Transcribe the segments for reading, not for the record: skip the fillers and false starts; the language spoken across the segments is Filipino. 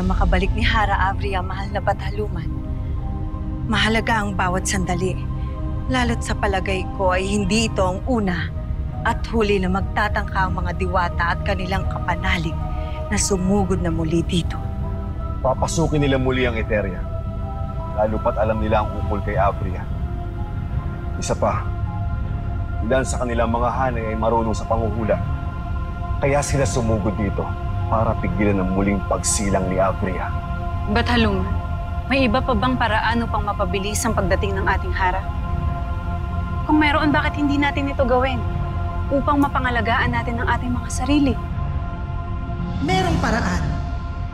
na makabalik ni Hara Avria, mahal na Bataluman. Mahalaga ang bawat sandali. Lalo't sa palagay ko ay hindi ito ang una at huli na magtatangka ang mga diwata at kanilang kapanalig na sumugod na muli dito. Papasukin nila muli ang Eteria. Lalo pat alam nila ang ukol kay Avria. Isa pa, ilan sa kanilang mga hanay ay marunong sa panguhula. Kaya sila sumugod dito para pigilan ang muling pagsilang ni Avria. Bataluman, may iba pa bang paraan upang mapabilis ang pagdating ng ating Hara? Kung mayroon, bakit hindi natin ito gawin? Upang mapangalagaan natin ang ating mga sarili. Merong paraan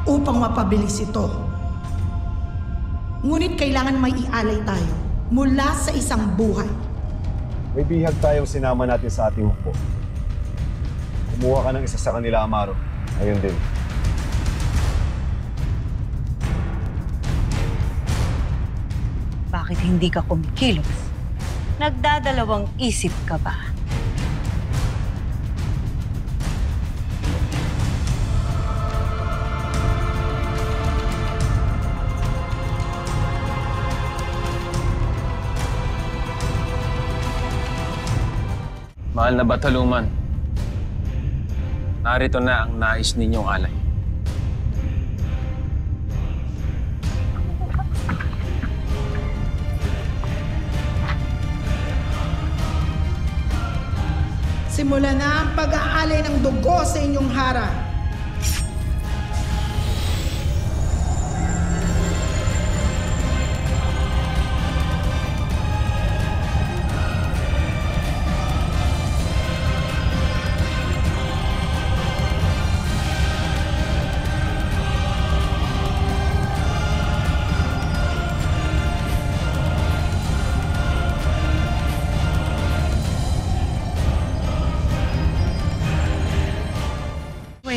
upang mapabilis ito. Ngunit kailangan may ialay tayo mula sa isang buhay. May bihag tayong sinama natin sa ating hukbo. Kumuha ka ng isa sa kanila, Amaro. Ayun din. Bakit hindi ka kumikilos? Nagdadalawang isip ka ba? Mahal na Bataluman, narito na ang nais ninyong alay. Simula na ang pag-aalay ng dugo sa inyong Hara.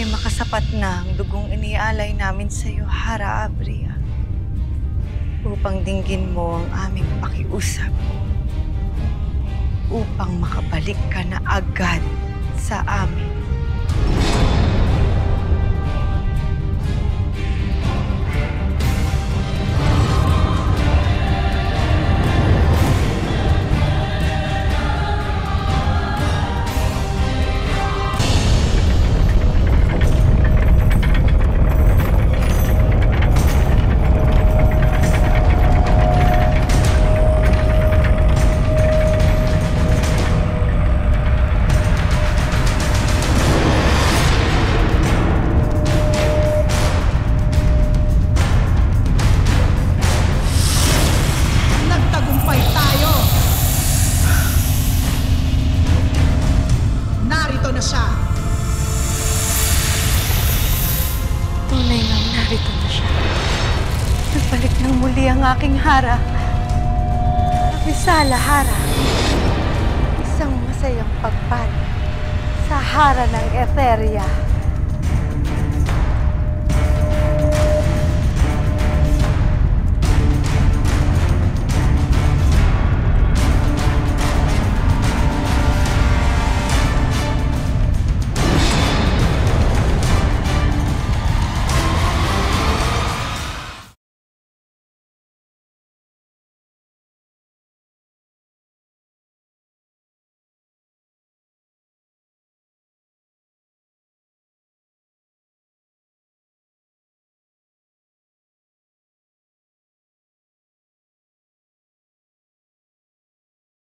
Makasapat na ang dugong inialay namin sa iyo, Hara Avria, upang dinggin mo ang aming pakiusap, upang makabalik ka na agad sa amin. Tunay nga narito na siya. Nagbalik ng muli ang aking Hara. Abisala Hara. Isang masayang pagpali sa Hara ng Eteria.